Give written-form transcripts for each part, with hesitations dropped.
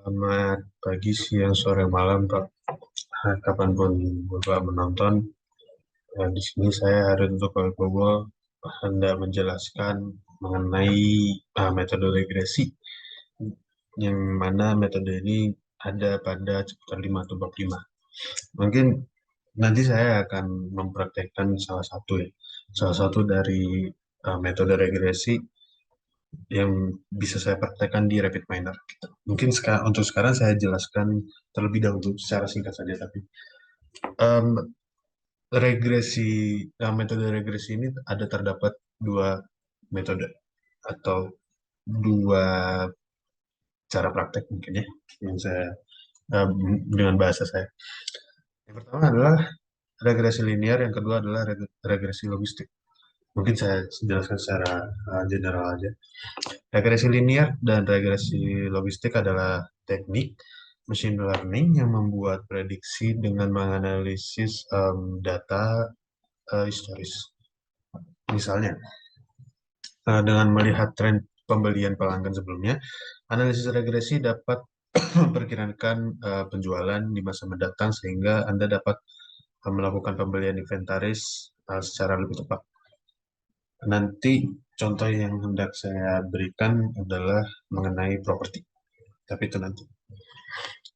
Selamat pagi, siang, sore, malam, Pak. Kapanpun Bapak menonton, di sini saya Harun untuk Bobo hendak menjelaskan mengenai metode regresi, yang mana metode ini ada pada chapter 5 atau bab 5. Mungkin nanti saya akan mempraktekkan salah satu dari metode regresi yang bisa saya praktekkan di Rapid Miner. Gitu. Mungkin untuk sekarang saya jelaskan terlebih dahulu secara singkat saja, tapi em, regresi metode regresi ini terdapat dua metode atau dua cara praktek mungkin ya yang saya em, dengan bahasa saya. Yang pertama adalah regresi linear, yang kedua adalah regresi logistik. Mungkin saya jelaskan secara general aja. Regresi linear dan regresi logistik adalah teknik machine learning yang membuat prediksi dengan menganalisis data historis. Misalnya, dengan melihat tren pembelian pelanggan sebelumnya, analisis regresi dapat memperkirakan penjualan di masa mendatang sehingga Anda dapat melakukan pembelian inventaris secara lebih tepat. Nanti contoh yang hendak saya berikan adalah mengenai properti, tapi itu nanti.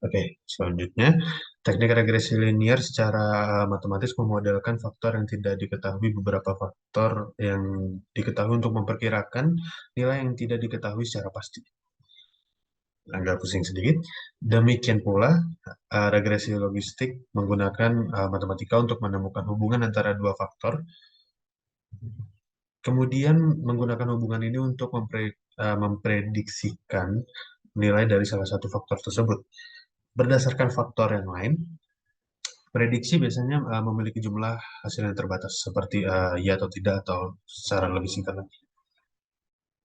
Oke, selanjutnya, teknik regresi linear secara matematis memodelkan faktor yang tidak diketahui, beberapa faktor yang diketahui untuk memperkirakan nilai yang tidak diketahui secara pasti. Agak pusing sedikit. Demikian pula, regresi logistik menggunakan matematika untuk menemukan hubungan antara dua faktor, kemudian menggunakan hubungan ini untuk memprediksikan nilai dari salah satu faktor tersebut. Berdasarkan faktor yang lain, prediksi biasanya memiliki jumlah hasil yang terbatas, seperti ya atau tidak, atau secara lebih singkat lagi.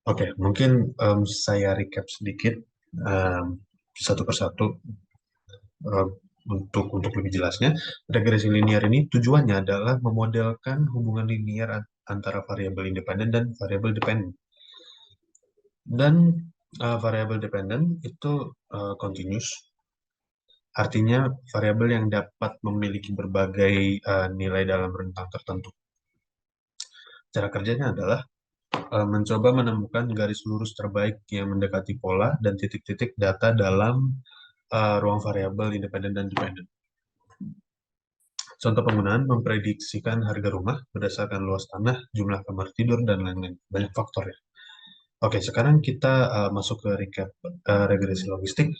Oke, mungkin saya recap sedikit em, satu persatu em, untuk lebih jelasnya. Regresi linear ini tujuannya adalah memodelkan hubungan linear antara variabel independen dan variabel dependen. Dan variabel dependen itu continuous, artinya variabel yang dapat memiliki berbagai nilai dalam rentang tertentu. Cara kerjanya adalah mencoba menemukan garis lurus terbaik yang mendekati pola dan titik-titik data dalam ruang variabel independen dan dependen. Contoh penggunaan memprediksikan harga rumah berdasarkan luas tanah, jumlah kamar tidur, dan lain-lain. Banyak faktor ya. Oke, sekarang kita masuk ke recap regresi logistik.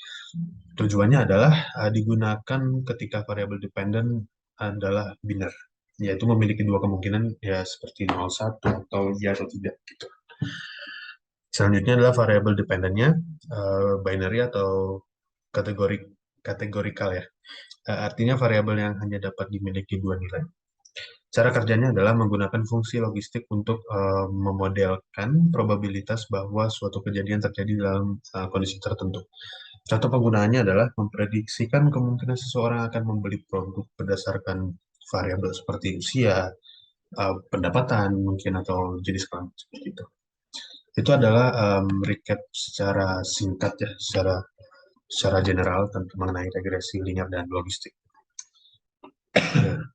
Tujuannya adalah digunakan ketika variabel dependen adalah biner, yaitu memiliki dua kemungkinan ya seperti 01 atau ya atau tidak gitu. Selanjutnya adalah variabel dependennya binary atau kategori kategorikal ya. Artinya variabel yang hanya dapat dimiliki dua nilai. Cara kerjanya adalah menggunakan fungsi logistik untuk memodelkan probabilitas bahwa suatu kejadian terjadi dalam kondisi tertentu. Contoh penggunaannya adalah memprediksikan kemungkinan seseorang akan membeli produk berdasarkan variabel seperti usia, pendapatan mungkin, atau jenis kelamin seperti itu. Itu adalah recap secara singkat ya, secara general tentang mengenai regresi linear dan logistik.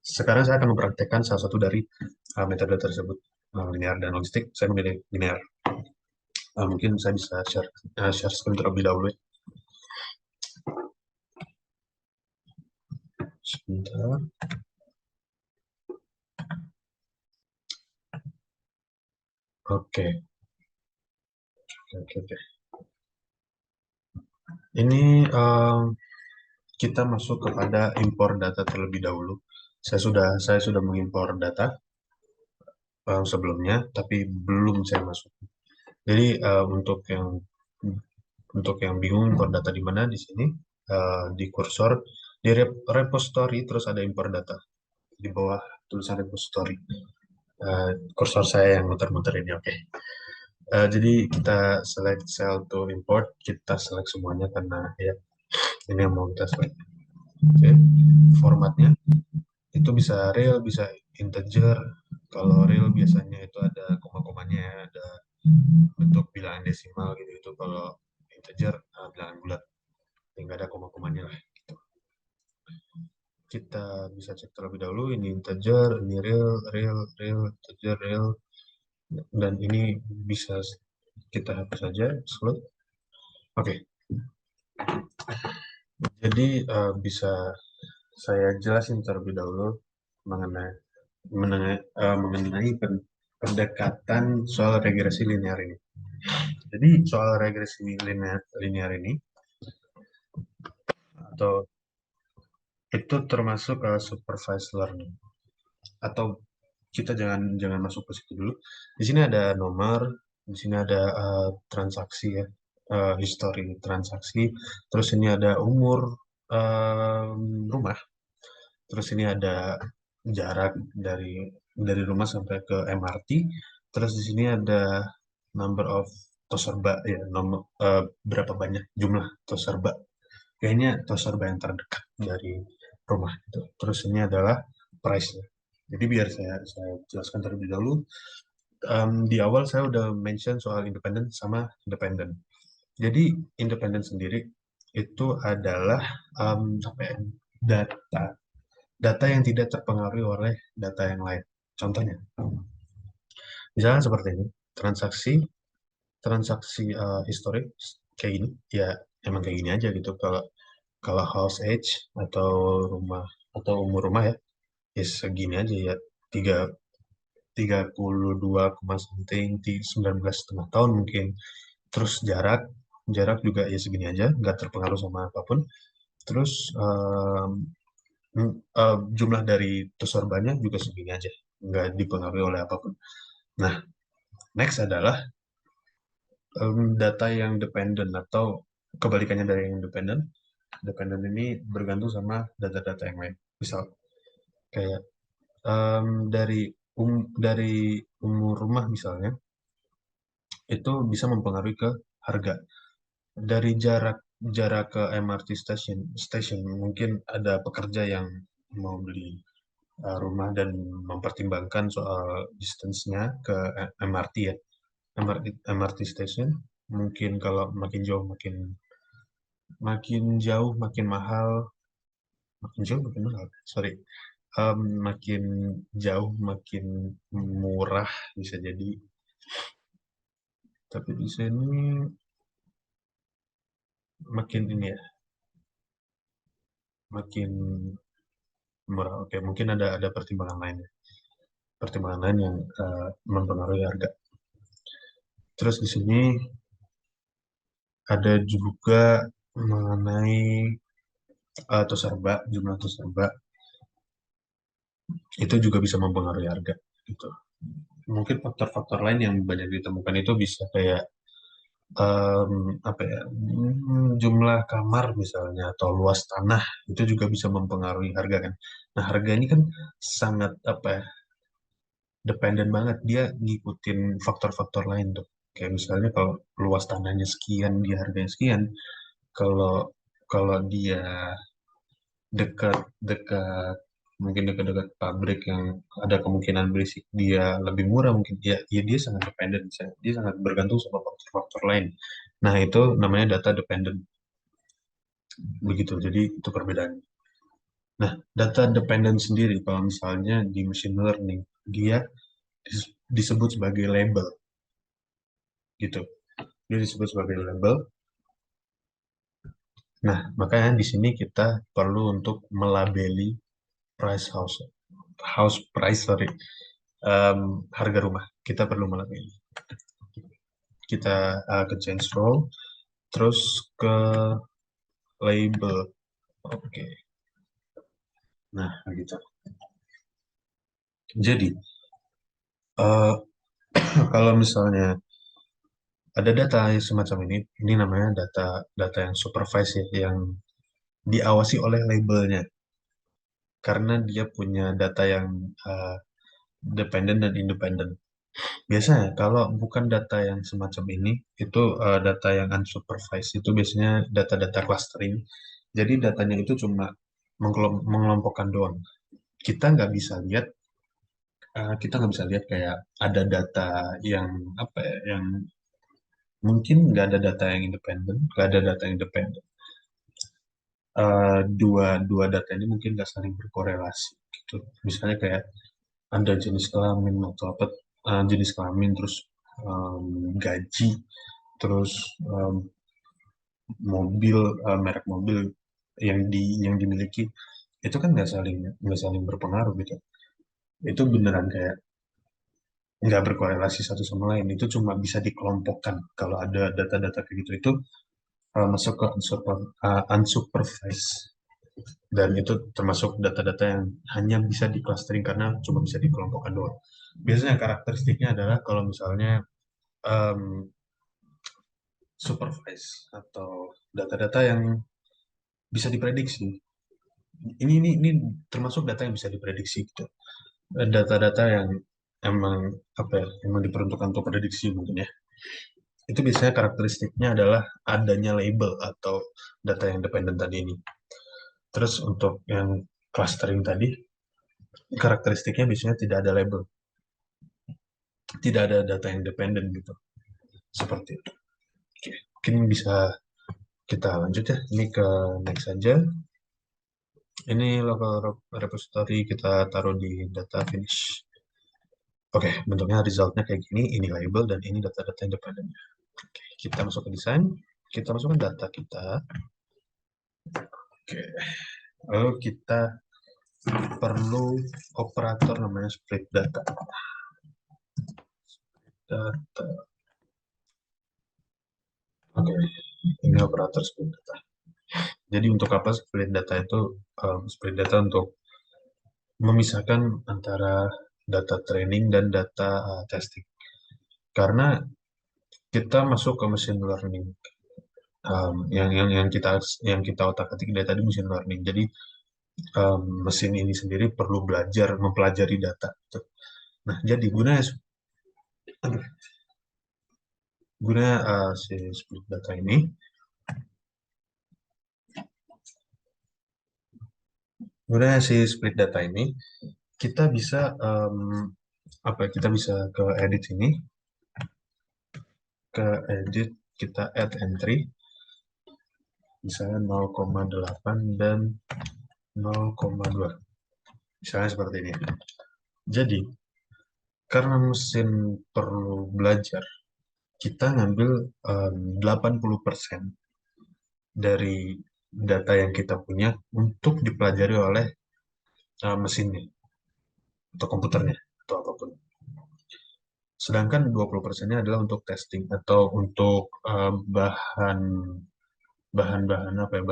Sekarang saya akan mempraktekkan salah satu dari metode tersebut, linear dan logistik. Saya memilih linear. Mungkin saya bisa share screen terlebih dahulu ya. Sebentar. Oke, oke, oke. Ini kita masuk kepada impor data terlebih dahulu. Saya sudah mengimpor data sebelumnya, tapi belum saya masuk. Jadi untuk yang bingung impor data di mana, di sini di kursor di repository terus ada impor data di bawah tulisan repository. Kursor saya yang muter-muter ini, oke. Jadi kita select cell to import, kita select semuanya karena ya ini yang mau kita select. Oke. Formatnya itu bisa real, bisa integer. Kalau real biasanya itu ada koma-komanya, ada bentuk bilangan desimal gitu. Itu kalau integer bilangan bulat. nggak ada koma-komanya lah. Gitu. Kita bisa cek terlebih dahulu, ini integer, ini real, real, real, integer, real, dan ini bisa kita hapus saja, slow. Oke, jadi bisa saya jelasin terlebih dahulu mengenai mengenai pendekatan soal regresi linear ini. Jadi soal regresi linear ini atau itu termasuk supervised learning, atau kita jangan jangan masuk ke situ dulu. Di sini ada nomor, di sini ada transaksi ya, history transaksi, terus ini ada umur rumah, terus ini ada jarak dari rumah sampai ke MRT, terus di sini ada number of toserba ya, nomor berapa banyak jumlah toserba. Kayaknya toserba yang terdekat dari rumah itu. Terus ini adalah price-nya. Jadi biar saya jelaskan terlebih dahulu. Di awal saya udah mention soal independen sama independen. Jadi independen sendiri itu adalah apa ya, data data yang tidak terpengaruhi oleh data yang lain. Contohnya, misalnya seperti ini, transaksi transaksi historik kayak gini, ya emang kayak gini aja gitu. Kalau kalau house age atau rumah atau umur rumah ya, ya segini aja ya, tiga 32, something, 19,5 tahun mungkin. Terus jarak jarak juga ya segini aja, nggak terpengaruh sama apapun. Terus jumlah dari tosorbannya juga segini aja, nggak dipengaruhi oleh apapun. Nah, next adalah data yang dependent atau kebalikannya dari yang dependent. Dependent ini bergantung sama data-data yang lain. Misal kayak dari umur rumah misalnya, itu bisa mempengaruhi ke harga. Dari jarak jarak ke MRT station mungkin ada pekerja yang mau beli rumah dan mempertimbangkan soal distance-nya ke MRT ya. MRT station mungkin kalau makin jauh makin mahal, makin jauh makin mahal. Sorry. Makin jauh makin murah bisa jadi. Tapi di sini makin ini ya, makin murah. Oke, mungkin ada pertimbangan lain ya. Pertimbangan lain yang mempengaruhi harga. Terus di sini ada juga mengenai toserba, jumlah toserba itu juga bisa mempengaruhi harga gitu. Mungkin faktor-faktor lain yang banyak ditemukan itu bisa kayak apa ya, jumlah kamar misalnya atau luas tanah itu juga bisa mempengaruhi harga kan. Nah, harga ini kan sangat apa ya, dependen banget, dia ngikutin faktor-faktor lain tuh. Kayak misalnya kalau luas tanahnya sekian, dia harganya sekian. Kalau kalau dia dekat-dekat mungkin dekat-dekat pabrik yang ada kemungkinan berisik dia lebih murah mungkin ya, ya dia sangat dependen, dia sangat bergantung sama faktor-faktor lain. Nah, itu namanya data dependent begitu, jadi itu perbedaannya. Nah, data dependent sendiri kalau misalnya di machine learning dia disebut sebagai label gitu, dia disebut sebagai label. Nah, makanya di sini kita perlu untuk melabeli price house price, sorry, harga rumah. Kita perlu melabeli. Kita ke change role, terus ke label. Oke. Nah, gitu. Jadi, uh, kalau misalnya ada data yang semacam ini namanya data data yang supervised ya, yang diawasi oleh labelnya, karena dia punya data yang uh, dependent dan independent. Biasanya kalau bukan data yang semacam ini, itu data yang unsupervised, itu biasanya data-data clustering. Jadi datanya itu cuma mengelompokkan doang. Kita nggak bisa lihat, kayak ada data yang apa ya, yang mungkin nggak ada data yang independen, nggak ada data yang independen. dua data ini mungkin nggak saling berkorelasi gitu. Misalnya kayak ada jenis kelamin atau apa, jenis kelamin terus gaji terus mobil, merek mobil yang dimiliki itu kan nggak saling berpengaruh gitu. Itu beneran kayak nggak berkorelasi satu sama lain. Itu cuma bisa dikelompokkan kalau ada data-data kayak gitu. Itu masuk ke unsupervised, dan itu termasuk data-data yang hanya bisa di clustering karena cuma bisa dikelompokkan doang. Biasanya karakteristiknya adalah kalau misalnya um, supervised atau data-data yang bisa diprediksi. Ini termasuk data yang bisa diprediksi gitu. Data-data yang emang apa ya, emang diperuntukkan untuk prediksi mungkin ya. Itu biasanya karakteristiknya adalah adanya label atau data yang dependen tadi ini. Terus untuk yang clustering tadi, karakteristiknya biasanya tidak ada label, tidak ada data yang dependen gitu. Seperti itu. Oke, mungkin bisa kita lanjut ya. Ini ke next saja. Ini local repository kita taruh di data finish. Oke, bentuknya resultnya kayak gini. Ini label dan ini data-data independen. Oke, kita masuk ke desain. Kita masukkan data kita. Oke, lalu kita perlu operator namanya split data. Data. Oke, ini operator split data. Jadi untuk apa split data itu? Split data untuk memisahkan antara data training dan data testing. Karena kita masuk ke machine learning, yang kita otak-atik dari tadi machine learning. Jadi mesin ini sendiri perlu belajar mempelajari data. Nah, jadi gunanya si split data ini, kita bisa kita bisa ke edit sini, kita add entry, misalnya 0,8 dan 0,2, misalnya seperti ini. Jadi karena mesin perlu belajar, kita ngambil 80% dari data yang kita punya untuk dipelajari oleh mesinnya atau komputernya atau apapun. Sedangkan 20%-nya adalah untuk testing atau untuk bahan bahan-bahan apa ya,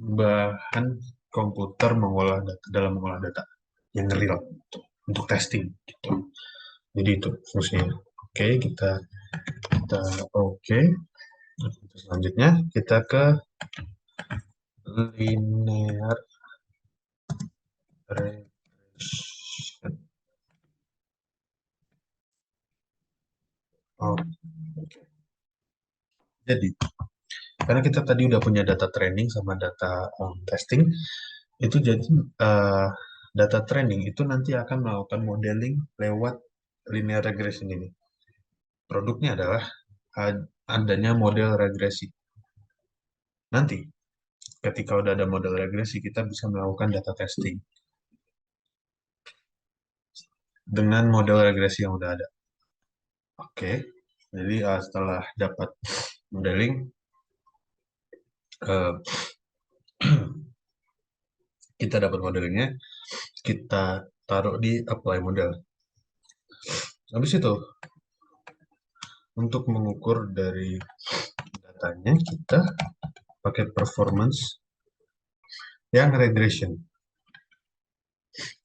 bahan komputer dalam mengolah data yang real gitu, untuk testing gitu. Jadi itu fungsinya. Oke, kita oke. Selanjutnya kita ke linear regression. Oh, jadi karena kita tadi udah punya data training sama data testing, itu jadi uh, data training itu nanti akan melakukan modeling lewat linear regression ini. Produknya adalah adanya model regresi. Nanti ketika udah ada model regresi, kita bisa melakukan data testing dengan model regresi yang udah ada. Oke, jadi setelah dapat modeling, uh, kita dapat modelingnya, kita taruh di apply model. Habis itu, untuk mengukur dari datanya, kita pakai performance yang regression.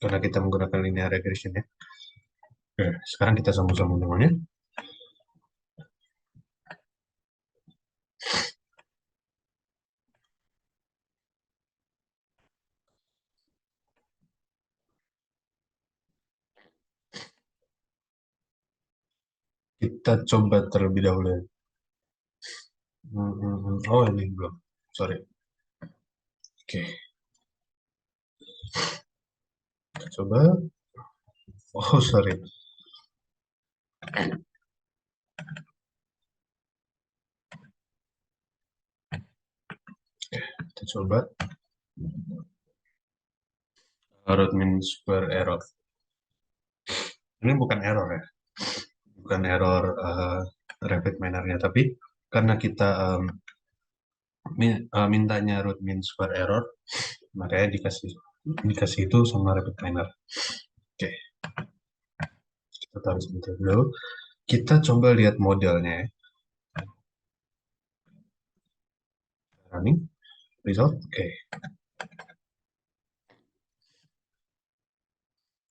Karena kita menggunakan linear regression ya. Oke, sekarang kita sambung-sambung semuanya. Kita coba terlebih dahulu ya. Oh, ini belum. Sorry. Oke, kita coba. Oh, sorry. coba root mean square error. Ini bukan error ya, bukan error rapid minernya, tapi karena kita mintanya root mean square error, makanya dikasih itu sama rapid miner. Oke, kita taruh sebentar dulu. Kita coba lihat modelnya ya. Running result. Oke.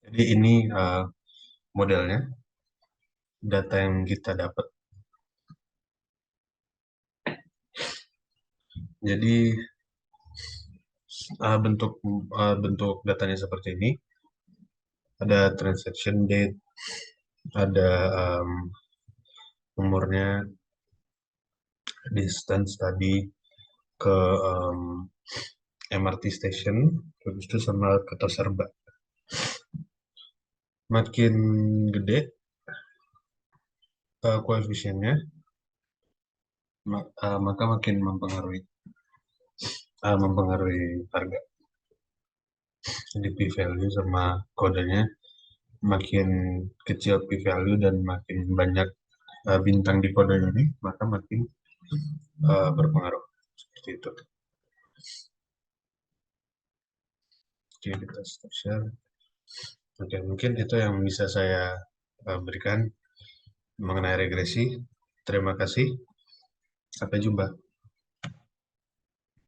Jadi ini modelnya, data yang kita dapat. Jadi bentuk bentuk datanya seperti ini. Ada transaction date, ada umurnya, distance tadi ke MRT station, habis itu sama ke Toserba. Makin gede koefisiennya, maka makin mempengaruhi harga. Jadi p-value sama kodenya makin kecil p-value dan makin banyak bintang di kode ini, maka makin berpengaruh. Seperti itu. Oke, kita stop share. Oke, mungkin itu yang bisa saya berikan mengenai regresi. Terima kasih. Sampai jumpa.